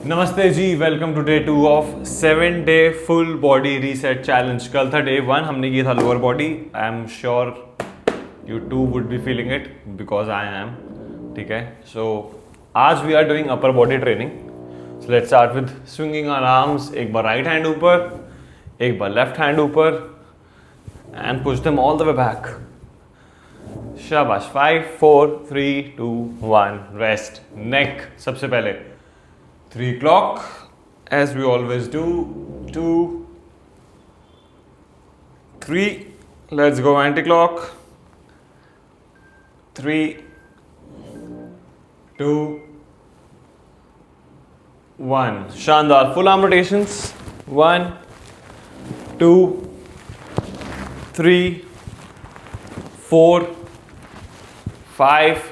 नमस्ते जी, welcome to day 2 of 7 day full body reset challenge. कल था डे 1, हमने किया था lower body. I am sure you too would be feeling it because I am. ठीक है, सो आज we are doing upper body training. So let's start with swinging our arms. एक बार राइट हैंड ऊपर, एक बार लेफ्ट हैंड ऊपर and push them all the way back. शाबाश। 5 4 3 2 1 रेस्ट। नेक सबसे पहले 3 o'clock as we always do. 2 3 let's go anti-clock. 3 2 1 शानदार full arm rotations. 1 2 3 4 5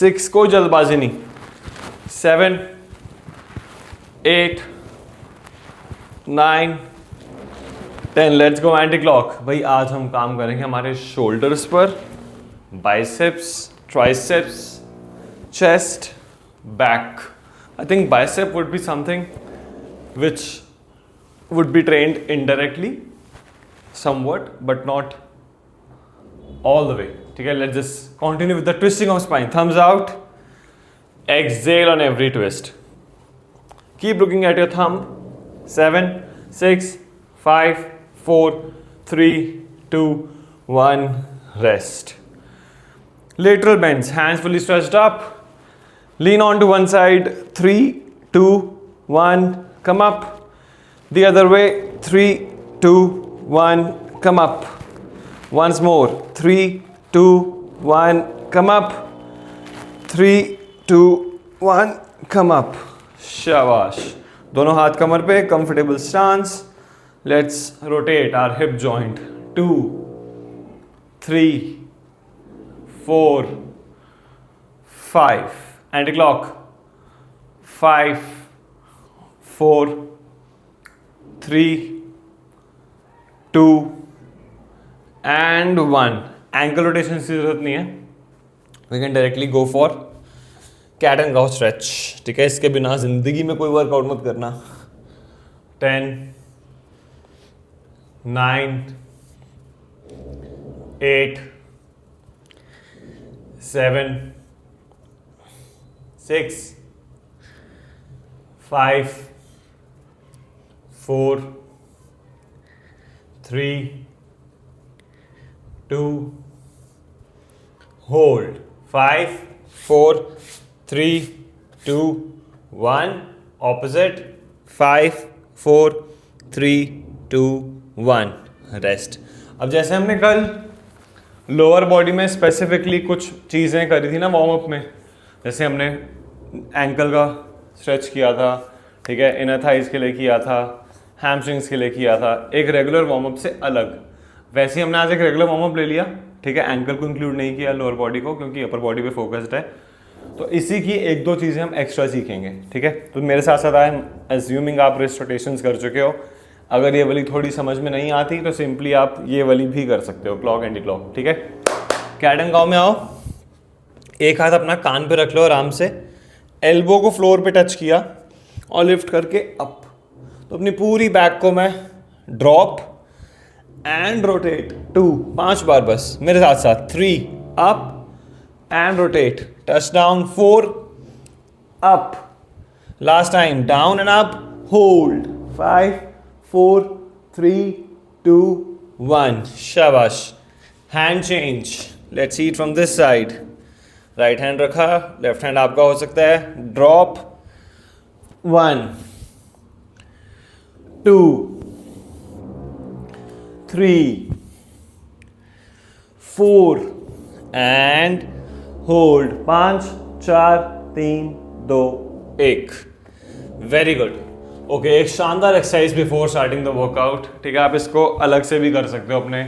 6 कोई जल्दबाजी नहीं। 7 8 9 10 लेट्स गो एंटी क्लॉक। भाई आज हम काम करेंगे हमारे शोल्डर्स पर, biceps, triceps, chest, back. I think bicep would be something which would be trained indirectly somewhat but not all the way. ठीक है, let's just continue with the twisting of spine. Thumbs out. Exhale on every twist. Keep looking at your thumb. 7 6 5 4 3 2 1 rest. Lateral bends, hands fully stretched up. Lean on to one side. 3 2 1 come up. The other way. 3 2 1 come up. Once more. 3 2 1 come up. 3 2 1 come up. शाबाश। दोनों हाथ कमर पे, comfortable stance. Let's rotate our hip joint. 2 3 4 5 anti clock. 5 4 3 2 and 1। Ankle rotation की जरूरत नहीं है, we can directly go for cat and cow stretch. ठीक है, इसके बिना जिंदगी में कोई वर्कआउट मत करना। 10 9 8 7 6 5 4 3 2 hold. 5 4 3 2 1 opposite. 5 4 3 2 1 रेस्ट। अब जैसे हमने कल लोअर बॉडी में स्पेसिफिकली कुछ चीज़ें करी थी ना वार्म अप में, जैसे हमने एंकल का स्ट्रेच किया था, ठीक है, इनर थाइज के लिए किया था, हैमस्ट्रिंग्स के लिए किया था, एक रेगुलर वार्म अप से अलग। वैसे ही हमने आज एक रेगुलर वार्म अप ले लिया। ठीक है, एंकल को इंक्लूड नहीं किया लोअर बॉडी को क्योंकि अपर बॉडी पे फोकस्ड है। तो इसी की एक दो चीज़ें हम एक्स्ट्रा सीखेंगे। ठीक है, तो मेरे साथ साथ आई एम एज्यूमिंग आप रिस्ट रोटेशंस कर चुके हो। अगर ये वाली थोड़ी समझ में नहीं आती तो सिंपली आप ये वाली भी कर सकते हो, क्लॉक एंटी क्लॉक। ठीक है, कैट एंड काउ में आओ। एक हाथ अपना कान पे रख लो आराम से, एल्बो को फ्लोर पे टच किया और लिफ्ट करके अप। तो अपनी पूरी बैक को मैं ड्रॉप एंड रोटेट 2 5 बार बस मेरे साथ साथ। 3 up and rotate. Touch down. 4 up. Last time. Down and up. Hold. 5 4 3 2 1. Shabash. Hand change. Let's see it from this side. Right hand रखा, left hand आपका हो सकता है। Drop. 1 2 3 4 and hold. 5 4 3 2 1। Very good. Okay, एक शानदार exercise before starting the workout. ठीक है, आप इसको अलग से भी कर सकते हो अपने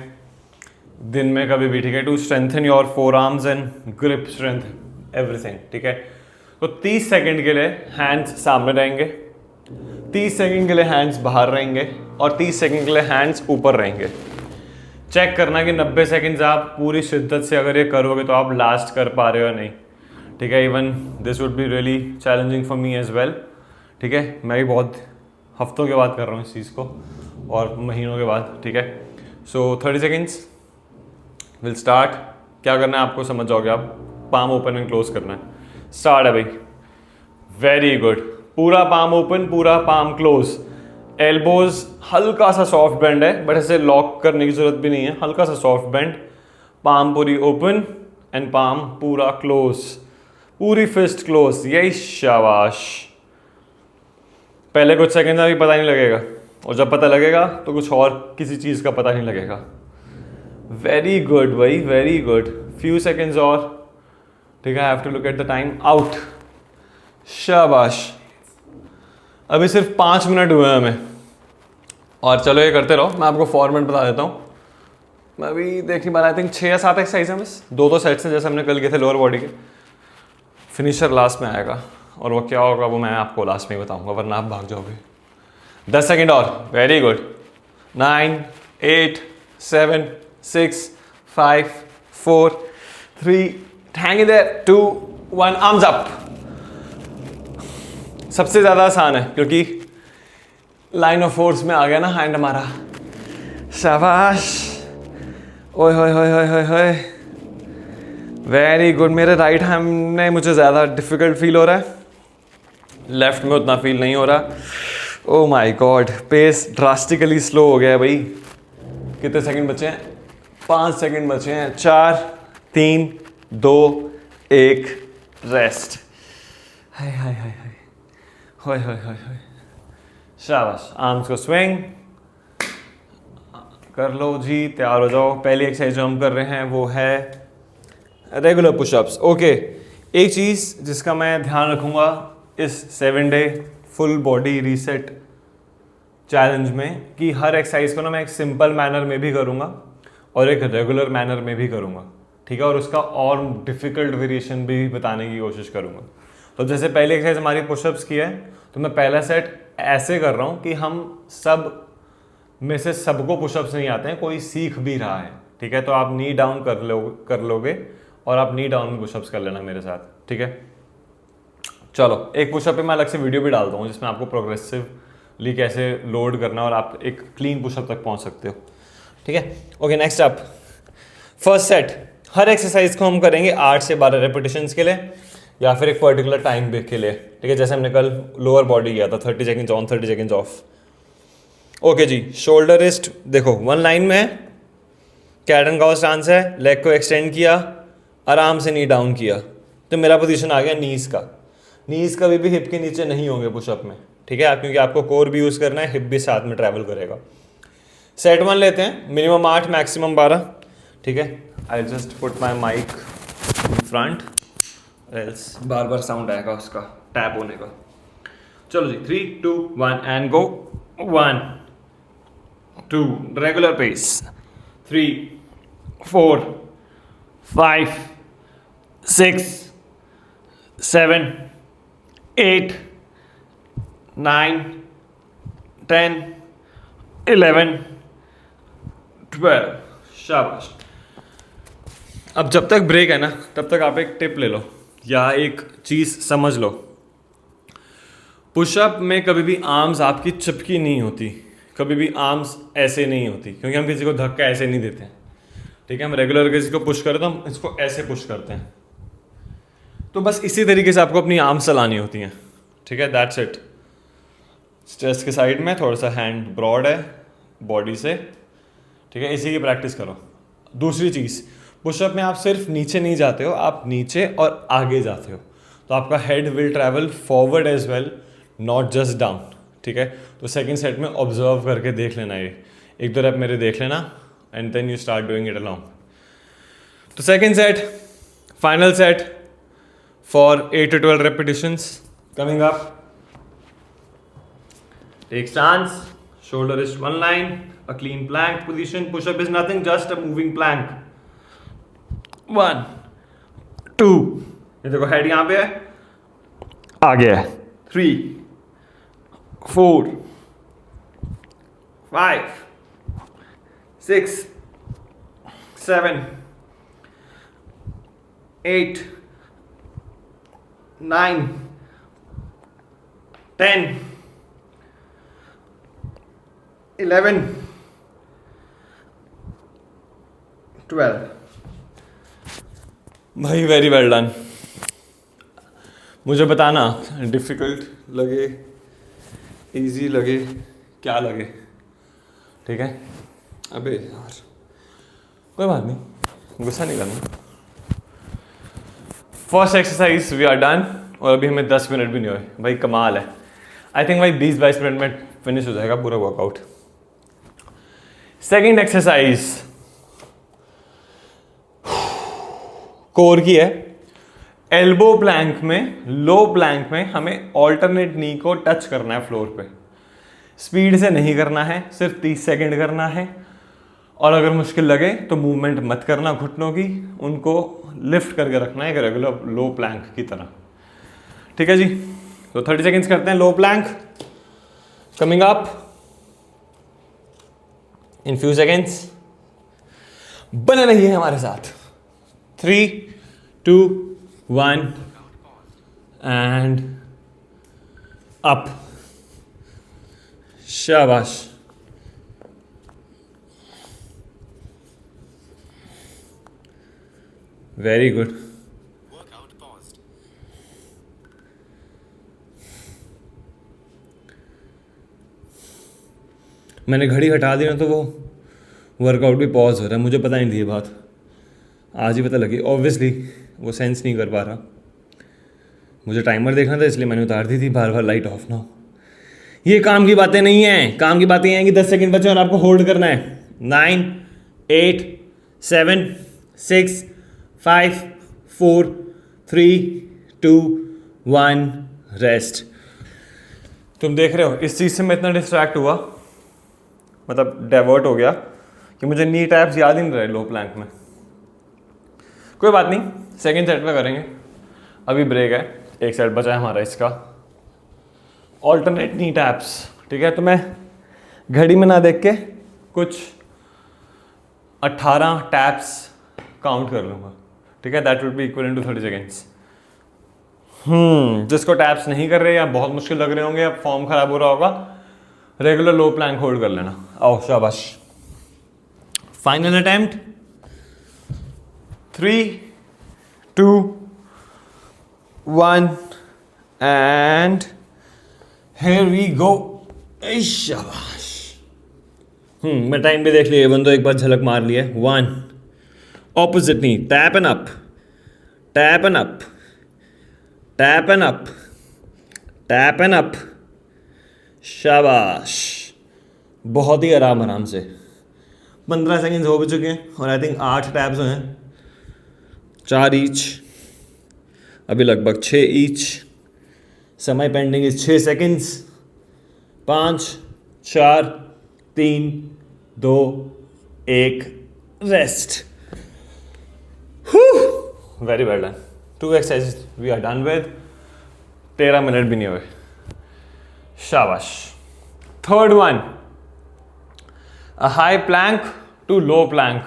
दिन में कभी भी। ठीक है, to strengthen your forearms and grip strength everything. ठीक है, तो 30 सेकेंड के लिए हैंड्स सामने रहेंगे, 30 सेकेंड के लिए हैंड्स बाहर रहेंगे और 30 सेकेंड के लिए हैंड्स ऊपर रहेंगे। चेक करना कि 90 सेकेंड्स आप पूरी शिद्दत से अगर ये करोगे तो आप लास्ट कर पा रहे हो या नहीं। ठीक है, even this would be really challenging for me as well. ठीक है, मैं भी बहुत हफ्तों के बाद कर रहा हूँ इस चीज़ को और महीनों के बाद। ठीक है, सो 30 सेकेंड्स विल स्टार्ट। क्या करना है आपको समझ जाओगे आप, पाम ओपन एंड क्लोज करना है। स्टार्ट है भाई, वेरी गुड, पूरा पाम ओपन, पूरा पाम क्लोज, एल्बोज हल्का सा सॉफ्ट बेंड है बट ऐसे लॉक करने की जरूरत भी नहीं है, हल्का सा सॉफ्ट बेंड, पाम पूरी ओपन एंड पाम पूरा क्लोज, पूरी फिस्ट क्लोज, यही शाबाश। पहले कुछ सेकंड में भी पता नहीं लगेगा और जब पता लगेगा तो कुछ और किसी चीज़ का पता नहीं लगेगा। वेरी गुड भाई, वेरी गुड, फ्यू सेकेंड्स और। ठीक है, I have to look at the time, out, शाबाश। अभी सिर्फ 5 मिनट हुए हैं हमें और चलो ये करते रहो। मैं आपको फॉर्मेट बता देता हूँ, मैं अभी देख नहीं पा रहा, आई थिंक 6 या 7 एक्सरसाइज है बस, 2 सेट्स हैं जैसे हमने कल किए थे लोअर बॉडी के। फिनिशर लास्ट में आएगा और वो क्या होगा वो मैं आपको लास्ट में ही बताऊंगा, वरना आप भाग जाओगे। 10 सेकेंड और, very good. 9, 8, 7, 6, 5, 4, 3, hang in there, 2, 1, arms up. सबसे ज़्यादा आसान है क्योंकि लाइन ऑफ फोर्स में आ गया ना हैंड हमारा, शाबाश, ओए होए होए होए होए होए, वेरी गुड। मेरे राइट हैंड में मुझे ज़्यादा डिफिकल्ट फील हो रहा है, लेफ्ट में उतना फील नहीं हो रहा। Oh my god, pace drastically slow हो गया है भाई। कितने सेकंड बचे हैं? 5 सेकंड बचे हैं। 4, 3, 2, 1, रेस्ट। हाय हाय हाय हाय, होय होय होय होय, शाबाश। आर्म्स को स्विंग कर लो जी, तैयार हो जाओ। पहली एक्सरसाइज जो हम कर रहे हैं वो है रेगुलर पुशअप्स। ओके, एक चीज़ जिसका मैं ध्यान रखूँगा इस 7 day full body reset challenge में, कि हर एक्सरसाइज को ना मैं एक सिंपल मैनर में भी करूँगा और एक रेगुलर मैनर में भी करूँगा। ठीक है, और उसका और डिफ़िकल्ट वेरिएशन भी बताने की कोशिश करूँगा। तो जैसे पहली एक्सरसाइज हमारी पुशअप्स की है, तो मैं पहला सेट ऐसे कर रहा हूँ कि हम सब में से सबको पुशअप्स नहीं आते हैं, कोई सीख भी रहा है। ठीक है, तो आप नी डाउन कर लोगे और आप नी डाउन में पुशअप्स कर लेना मेरे साथ। ठीक है, चलो एक पुशअप पे मैं अलग से वीडियो भी डालता हूँ जिसमें आपको प्रोग्रेसिवली कैसे लोड करना और आप एक क्लीन पुशअप तक पहुँच सकते हो। ठीक है, okay, next up, first set. हर एक्सरसाइज को हम करेंगे 8 से 12 रेपिटेशंस के लिए या फिर एक पर्टिकुलर टाइम के लिए। ठीक है, जैसे हमने कल लोअर बॉडी किया था, 30 seconds on 30 seconds off. Okay जी, शोल्डर रिस्ट देखो 1 लाइन में है, कैट एंड काउ स्टांस है, लेग को एक्सटेंड किया, आराम से नी डाउन किया, तो मेरा पोजीशन आ गया नीज का। नीज कभी भी हिप के नीचे नहीं होंगे पुशअप में। ठीक है, क्योंकि आपको कोर भी यूज़ करना है, हिप भी साथ में ट्रैवल करेगा। सेट 1 लेते हैं, मिनिमम 8 मैक्सिमम 12। ठीक है, I just put my mic in front, else बार बार साउंड आएगा उसका टैप होने का। चलो जी, 3, 2, 1 एंड गो। 1, 2, रेगुलर पेस, 3, 4, 5, 6, 7, 8, 9, 10, 11, 12, शाबाश। अब जब तक ब्रेक है ना तब तक आप एक टिप ले लो या एक चीज़ समझ लो, पुशअप में कभी भी आर्म्स आपकी चिपकी नहीं होती, कभी भी आर्म्स ऐसे नहीं होती, क्योंकि हम किसी को धक्का ऐसे नहीं देते हैं। ठीक है, हम रेगुलर किसी को पुश करें तो हम इसको ऐसे पुश करते हैं, तो बस इसी तरीके से आपको अपनी आर्म्स चलानी होती हैं। ठीक है, दैट्स इट। चेस्ट के साइड में थोड़ा सा हैंड ब्रॉड है बॉडी से। ठीक है, इसी की प्रैक्टिस करो। दूसरी चीज़, पुशअप में आप सिर्फ नीचे नहीं जाते हो, आप नीचे और आगे जाते हो, तो आपका head will travel forward as well, not just down. ठीक है, तो सेकंड सेट में ऑब्जर्व करके देख लेना, ये 1-2 रैप मेरे देख लेना and then you start doing it along. तो second set, final set for 8 to 12 repetitions coming up. Take stance, shoulder is 1 line, a clean plank position. Push-up is nothing, just a moving plank. 1, 2, ये देखो head यहाँ पे है, आ गया है। 3, 4, 5, 6, 7, 8, 9, 10, 11, 12। भाई very well done. मुझे बताना डिफ़िकल्ट लगे, इजी लगे, क्या लगे, ठीक है। अबे यार कोई बात नहीं, गुस्सा नहीं करना। First exercise we are done और अभी हमें 10 मिनट भी नहीं हुए। भाई कमाल है। आई थिंक भाई 20-22 मिनट में फिनिश हो जाएगा पूरा वर्कआउट। सेकेंड एक्सरसाइज कोर की है। एल्बो प्लैंक में, लो प्लैंक में हमें ऑल्टरनेट नी को टच करना है फ्लोर पे। स्पीड से नहीं करना है, सिर्फ 30 सेकेंड करना है। और अगर मुश्किल लगे तो मूवमेंट मत करना घुटनों की, उनको लिफ्ट करके रखना है रेगुलर लो प्लैंक की तरह, ठीक है जी। तो 30 सेकेंड्स करते हैं low plank. Coming up in few seconds. बने रहिए हमारे साथ। 3, 2, 1 एंड अप। शाबाश। Very good. मैंने घड़ी हटा दी ना तो वो वर्कआउट भी पॉज हो रहा है। मुझे पता नहीं थी ये बात, आज ही पता लगी। ऑब्वियसली वो सेंस नहीं कर पा रहा। मुझे टाइमर देखना था इसलिए मैंने उतार दी थी, बार बार लाइट ऑफ ना हो। ये काम की बातें नहीं हैं। काम की बातें हैं कि 10 सेकंड बचे और आपको होल्ड करना है। 9, 8, 7, 6, 5, 4, 3, 2, 1 रेस्ट। तुम देख रहे हो इस चीज़ से मैं इतना डिस्ट्रैक्ट हुआ, मतलब डाइवर्ट हो गया कि मुझे नी टैप्स याद ही नहीं रहे लो प्लैंक में। कोई बात नहीं, सेकंड सेट में करेंगे। अभी ब्रेक है, एक सेट बचा है हमारा इसका। ऑल्टरनेट नी टैप्स, ठीक है। तो मैं घड़ी में ना देख के कुछ 18 टैप्स काउंट कर लूँगा, ठीक है। That will be equal to 30 seconds. जिसको टैप्स नहीं कर रहे या बहुत मुश्किल लग रहे होंगे या फॉर्म खराब हो रहा होगा, रेगुलर लो प्लैंक होल्ड कर लेना। आओ शाबाश। Final attempt. 3, 2, 1 and here we go. शाबाश। मैं टाइम भी देख लिया, बंदो एक बार झलक मार लिया। 1 opposite knee, tap and up, tap and up, tap and up, tap and up. शाबाश। बहुत ही आराम आराम से 15 सेकेंड्स हो भी चुके हैं और आई थिंक 8 टैप्स हैं, 4 ईच। अभी लगभग 6 ईच। समय pending is 6 seconds. 5, 4, 3, 2, 1 rest. Very well done. 2 exercise we are done with. 13 minute भी नहीं हुए। शाबाश। Third one, a high plank to low plank.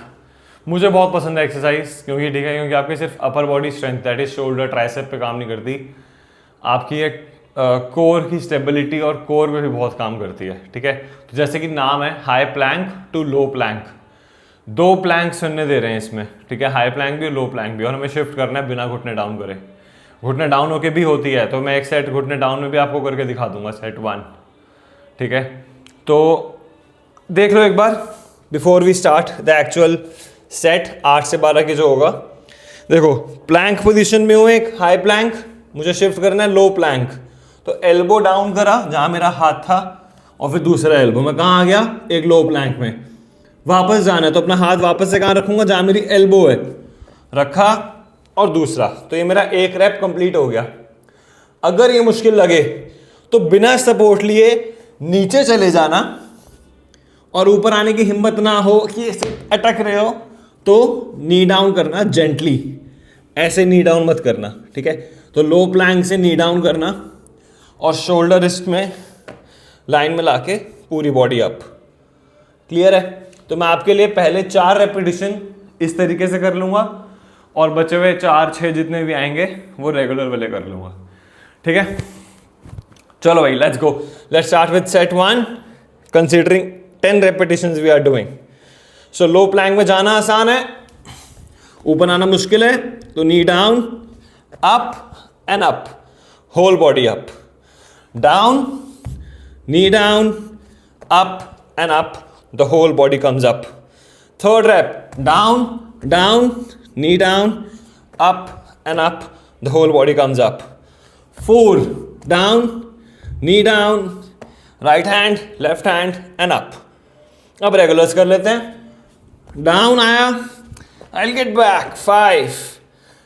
मुझे बहुत पसंद है एक्सरसाइज, क्योंकि ठीक है, क्योंकि आपकी सिर्फ upper body strength that is shoulder tricep पे काम नहीं करती, आपकी एक कोर की स्टेबिलिटी और कोर पे भी बहुत काम करती है, ठीक है। तो जैसे कि नाम है high plank to low plank, 2 plank सुनने दे रहे हैं इसमें, ठीक है। हाई प्लैंक भी, लो प्लैंक भी, और हमें शिफ्ट करना है बिना घुटने डाउन करे। घुटने डाउन होके भी होती है, तो मैं एक सेट घुटने डाउन में भी आपको करके दिखा दूंगा, सेट 1, ठीक है। तो देख लो एक बार before we start the actual set 8 से 12 की जो होगा। देखो प्लैंक पोजीशन में हूँ, एक हाई प्लैंक, मुझे शिफ्ट करना है लो प्लैंक। तो एल्बो डाउन करा जहाँ मेरा हाथ था, और फिर दूसरा एल्बो, मैं कहाँ आ गया, एक लो प्लैंक में। वापस जाना है तो अपना हाथ वापस से कहाँ रखूंगा, जहाँ मेरी एल्बो है, रखा, और दूसरा। तो ये मेरा एक रैप कंप्लीट हो गया। अगर ये मुश्किल लगे तो बिना सपोर्ट लिए नीचे चले जाना, और ऊपर आने की हिम्मत ना हो कि ऐसे अटक रहे हो तो नी डाउन करना जेंटली, ऐसे नी डाउन मत करना, ठीक है। तो लो प्लैंक से नी डाउन करना और शोल्डर रिस्ट में लाइन में लाके पूरी बॉडी अप। क्लियर है? तो मैं आपके लिए पहले 4 रेपिटेशन इस तरीके से कर लूंगा और बचे हुए 4-6 जितने भी आएंगे वो रेगुलर वाले कर लूँगा, ठीक है। चलो भाई let's go, let's start with set 1 considering 10 repetitions we are doing. So low plank में जाना आसान है, ऊपर आना मुश्किल है, तो knee down up and up, whole body up, down knee down up and up, the whole body comes up. Third rep, down down knee down up and up, the whole body comes up. 4 down knee down, right hand left hand and up. अब regulars कर लेते हैं। Down आया, I'll get back 5,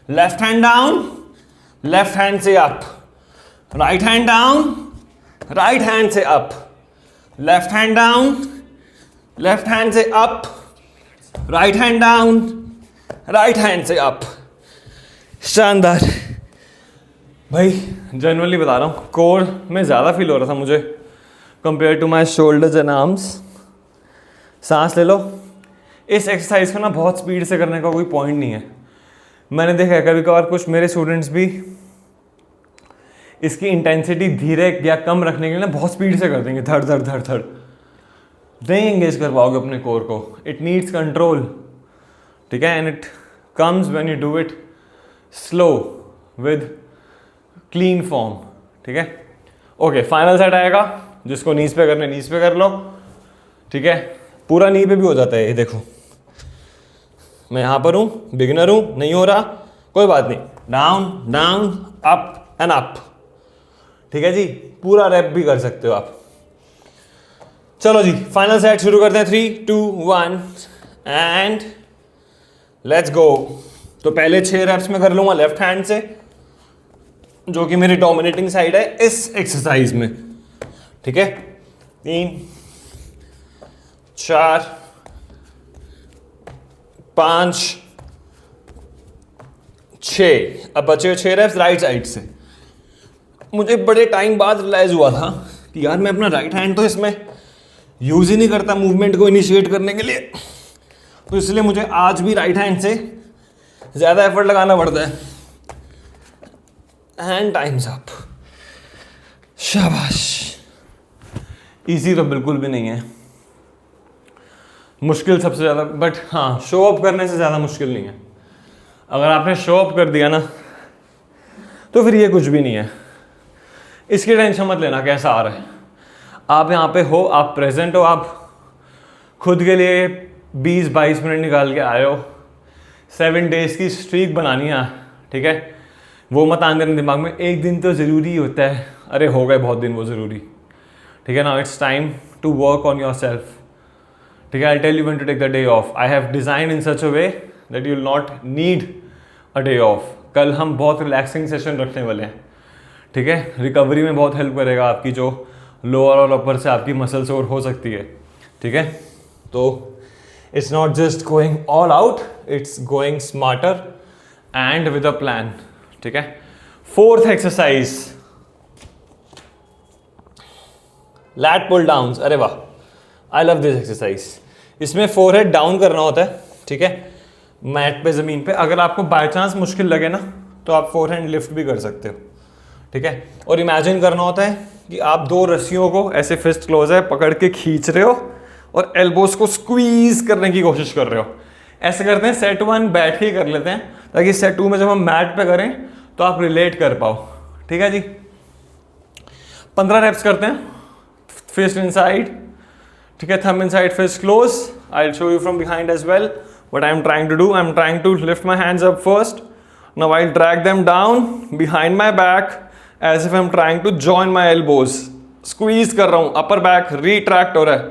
left hand down, left hand से up, right hand down, right hand से up, left hand down, left hand से up, right hand down, right hand से up. शानदार भाई, जनरली बता रहा हूँ कोर में ज़्यादा फील हो रहा था मुझे compare to my shoulders and arms. सांस ले लो। इस एक्सरसाइज को ना बहुत स्पीड से करने का कोई पॉइंट नहीं है। मैंने देखा है कभी कभार कुछ मेरे स्टूडेंट्स भी इसकी इंटेंसिटी धीरे या कम रखने के लिए ना बहुत स्पीड से कर देंगे, धड़ धड़ धड़ धड़, नहीं एंगेज कर पाओगे अपने कोर को। इट नीड्स कंट्रोल, ठीक है, and it comes when you do it slow with clean form, ठीक है। ओके, फाइनल सेट आएगा, जिसको नीज पे करने नीज पे कर लो, ठीक है। पूरा नी पे भी हो जाता है, ये देखो मैं यहाँ पर हूँ, बिगिनर हूँ, नहीं हो रहा कोई बात नहीं, down down up and up, ठीक है जी। पूरा रैप भी कर सकते हो आप। चलो जी, फाइनल सेट शुरू करते हैं। 3 2 1 एंड लेट्स गो। तो पहले 6 रैप्स में कर लूंगा लेफ्ट हैंड से, जो कि मेरी डोमिनेटिंग साइड है इस एक्सरसाइज में, ठीक है। 3 4 5 6। अब बचे 6 रैप्स राइट साइड से। मुझे बड़े टाइम बाद रियलाइज हुआ था कि यार मैं अपना राइट हैंड तो इसमें यूज ही नहीं करता मूवमेंट को इनिशिएट करने के लिए, तो इसलिए मुझे आज भी राइट हैंड से ज़्यादा एफर्ट लगाना पड़ता है। And times up. शाबाश। इजी तो बिल्कुल भी नहीं है, मुश्किल सबसे ज़्यादा, बट हाँ शो अप करने से ज़्यादा मुश्किल नहीं है। अगर आपने शो अप कर दिया ना तो फिर ये कुछ भी नहीं है। इसकी टेंशन मत लेना कैसा आ रहा है। आप यहाँ पे हो, आप प्रेजेंट हो, आप खुद के लिए 20-22 मिनट निकाल के आए हो। 7 डेज की स्ट्रीक बनानी है, ठीक है। वो मत आने देना दिमाग में एक दिन तो ज़रूरी होता है, अरे हो गए बहुत दिन वो ज़रूरी, ठीक है ना। It's time to work on yourself, ठीक है। I tell you when to take the day off. I have design in such a way that you will not need a day off. कल हम बहुत relaxing session रखने वाले हैं, ठीक है। रिकवरी में बहुत हेल्प करेगा आपकी, जो लोअर और अपर से आपकी मसल सोर हो सकती है, ठीक है। तो it's not just going all out, it's going smarter and with a plan, ठीक है। 4th exercise, lat pull down. अरे वाह, आई लव दिस एक्सरसाइज। इसमें फोरहेड डाउन करना होता है, ठीक है, मैट पे, ज़मीन पे। अगर आपको बाय चांस मुश्किल लगे ना तो आप फोरहेड लिफ्ट भी कर सकते हो, ठीक है। और इमेजिन करना होता है कि आप 2 रस्सियों को ऐसे, फिस्ट क्लोज है, पकड़ के खींच रहे हो और एल्बोस को स्क्वीज करने की कोशिश कर रहे हो। ऐसे करते हैं। सेट 1 बैठ के ही कर लेते हैं, ताकि सेट 2 में जब हम मैट पे करें तो आप रिलेट कर पाओ, ठीक है जी। 15 रेप्स करते हैं। फिस्ट इनसाइड, ठीक है, thumb inside, fist close. I will show you from behind as well what I am trying to do. I am trying to lift my hands up first, now I will drag them down behind my back as if I'm trying to join my elbows, squeeze कर रहा हूँ, upper back retract हो रहा है,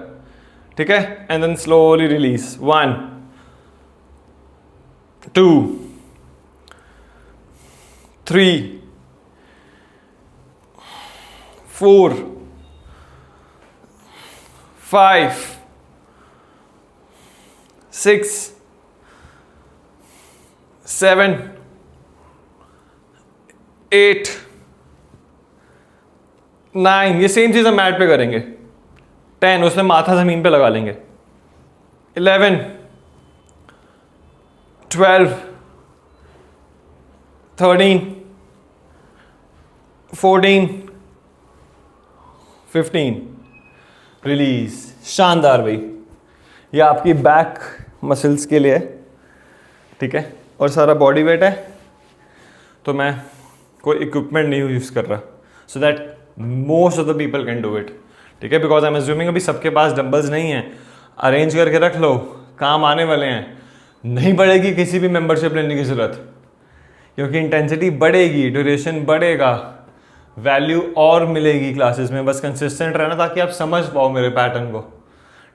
ठीक है। and then slowly release. 1 2 3 4 5 6 7 8 9। ये same चीज़ हम मैट पे करेंगे। 10, उसमें माथा ज़मीन पे लगा लेंगे। 11 12 13, 14, 15, रिलीज। शानदार भाई, ये आपकी बैक मसल्स के लिए है, ठीक है, और सारा बॉडी वेट है, तो मैं कोई इक्विपमेंट नहीं यूज़ कर रहा, so that most of the people can do it, ठीक है, बिकॉज आई एम अज्यूमिंग अभी सबके पास डंबल्स नहीं हैं, अरेंज करके रख लो, काम आने वाले हैं, नहीं पड़ेगी किसी भी मेंबरशिप लेने की ज़रूरत, क्योंकि इंटेंसिटी बढ़ेगी, ड्यूरेशन बढ़ेगा, वैल्यू और मिलेगी क्लासेस में, बस कंसिस्टेंट रहना ताकि आप समझ पाओ मेरे पैटर्न को,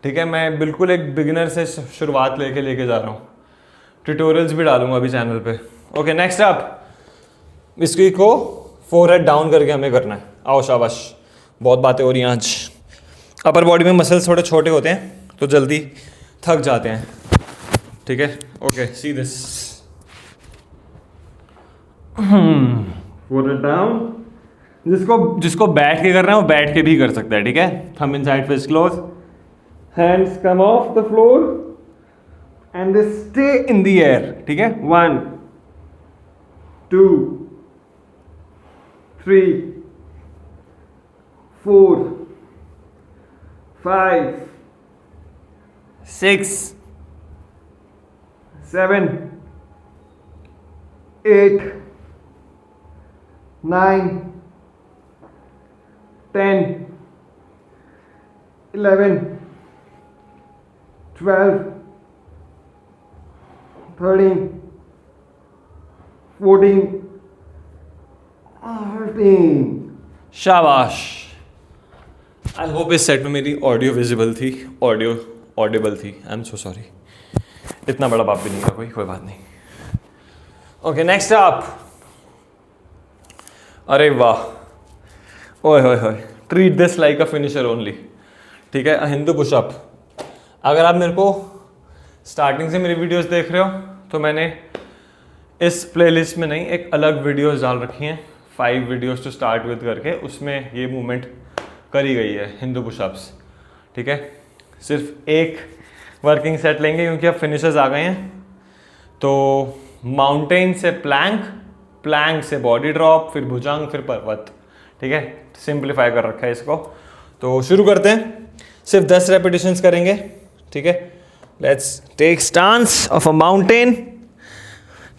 ठीक है। मैं बिल्कुल एक बिगिनर से शुरुआत लेके जा रहा हूँ, ट्यूटोरियल्स भी डालूंगा अभी चैनल पे। ओके, नेक्स्ट अप, इसकी को फोरहेड डाउन करके हमें करना है। आओ शाबाश, बहुत बातें हो रही हैं आज। अपर बॉडी में मसल्स थोड़े छोटे होते हैं तो जल्दी थक जाते हैं, ठीक है। Okay, see this, forehead down. जिसको बैठ के करना है वो बैठ के भी कर सकता है, ठीक है। Thumb inside, fist close, hands come off the floor and they stay in the air, ठीक है। 1, 2, 3, 4, 5, 6, 7, 8, 9, 10, 11, 12, 13, 14, 15। शाबाश। आई होप इस सेट में मेरी ऑडियो विजिबल थी, ऑडियो ऑडिबल थी। आई एम सो सॉरी, इतना बड़ा बाप भी नहीं था कोई बात नहीं। Okay, next up. अरे वाह, ओए होए होए, treat this like a finisher only, ठीक है। हिंदू पुशअप। अगर आप मेरे को स्टार्टिंग से मेरी वीडियोस देख रहे हो तो मैंने इस प्लेलिस्ट में नहीं, एक अलग वीडियोस डाल रखी हैं, 5 वीडियोस टू स्टार्ट विद करके, उसमें ये मूवमेंट करी गई है, हिंदू पुशअप्स, ठीक है। सिर्फ एक वर्किंग सेट लेंगे क्योंकि अब फिनिशर्स आ गए हैं। तो माउंटेन से प्लैंक, प्लैंक से बॉडी ड्रॉप, फिर भुजंग, फिर पर्वत, ठीक है। सिंप्लीफाई कर रखा है इसको। तो शुरू करते हैं, सिर्फ 10 रेपिटेशंस करेंगे, ठीक है। Let's take stance of a mountain,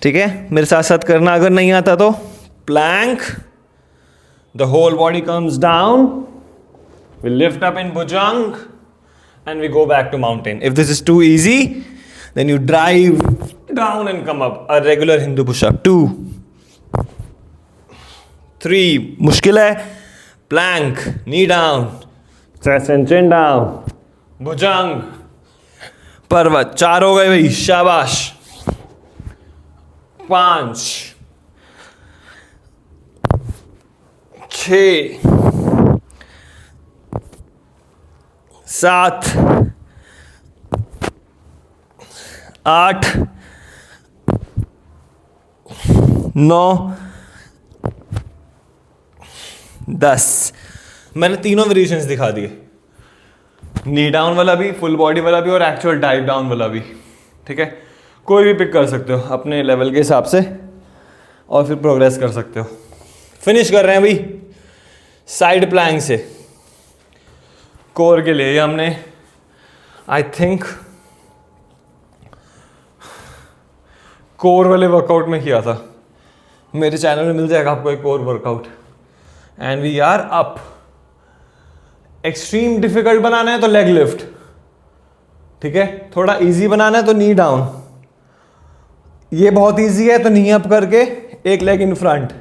ठीक है। मेरे साथ साथ करना, अगर नहीं आता तो plank, the whole body comes down, we lift up in bhujang and we go back to mountain. If this is too easy, then you drive down and come up. A regular Hindu push-up. 2, 3, मुश्किल है, plank, knee down, chest and chin down, भुजंग, पर्वत। 4 हो गए भाई, शाबाश। 5, 6, 7, 8, 9, 10। मैंने तीनों variations दिखा दिए, नी डाउन वाला भी, फुल बॉडी वाला भी और एक्चुअल डाइव डाउन वाला भी, ठीक है। कोई भी पिक कर सकते हो अपने लेवल के हिसाब से और फिर प्रोग्रेस कर सकते हो। फिनिश कर रहे हैं भाई साइड प्लैंक से। कोर के लिए हमने आई थिंक कोर वाले वर्कआउट में किया था, मेरे चैनल में मिल जाएगा आपको एक core workout. And we are up. Extreme difficult बनाना है तो लेग लिफ्ट, ठीक है। थोड़ा इजी बनाना है तो नी डाउन। ये बहुत इजी है तो नी अप करके एक leg in front,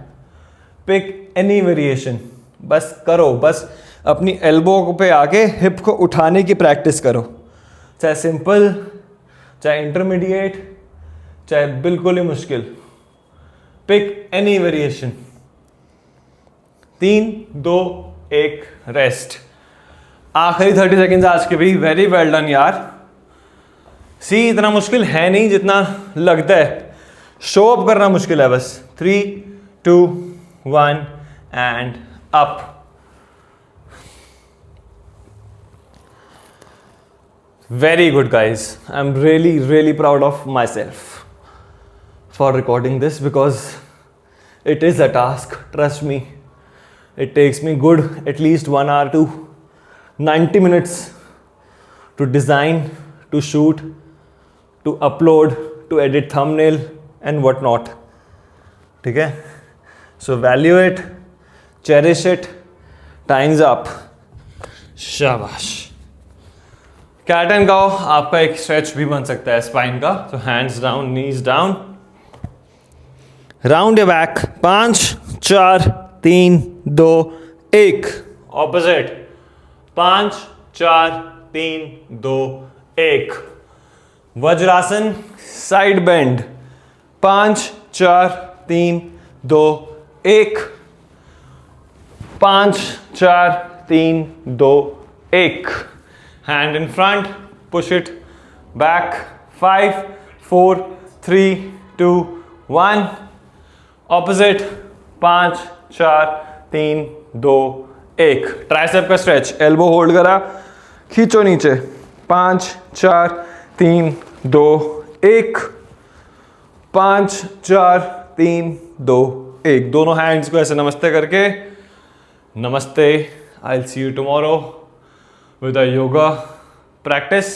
pick any variation, बस करो, बस अपनी एल्बो पे आके हिप को उठाने की प्रैक्टिस करो, चाहे सिंपल, चाहे इंटरमीडिएट, चाहे बिल्कुल ही मुश्किल, पिक एनी वेरिएशन। 3, 2, 1, रेस्ट। आखिरी 30 सेकेंड्स आज के भी। वेरी वेल डन यार। सी, इतना मुश्किल है नहीं जितना लगता है, शो अप करना मुश्किल है बस। 3, 2, 1 and up. Very good guys, I'm really proud of myself for recording this because It is a task, trust me. It takes me good at least 1 hour to 90 minutes to design, to shoot, to upload, to edit thumbnail and whatnot. ठीक है? So value it, cherish it, time's up. शाबाश. Cat and cow आपका एक stretch भी बन सकता है spine का. तो hands down, knees down, round your back. 5 4 3 2 1. Opposite. 5 4 3 2 1. Vajrasana, side bend. 5 4 3 2 1. 5 4 3 2 1. Hand in front, push it back. 5 4 3 2 1. Opposite. 5 4 3 2 1. Tricep का स्ट्रेच, एल्बो होल्ड करा, खींचो नीचे. 5 4 3 2 1. 5 4 3 2 1. दोनों हैंड्स को ऐसे नमस्ते करके, नमस्ते. I'll see you tomorrow with a yoga practice.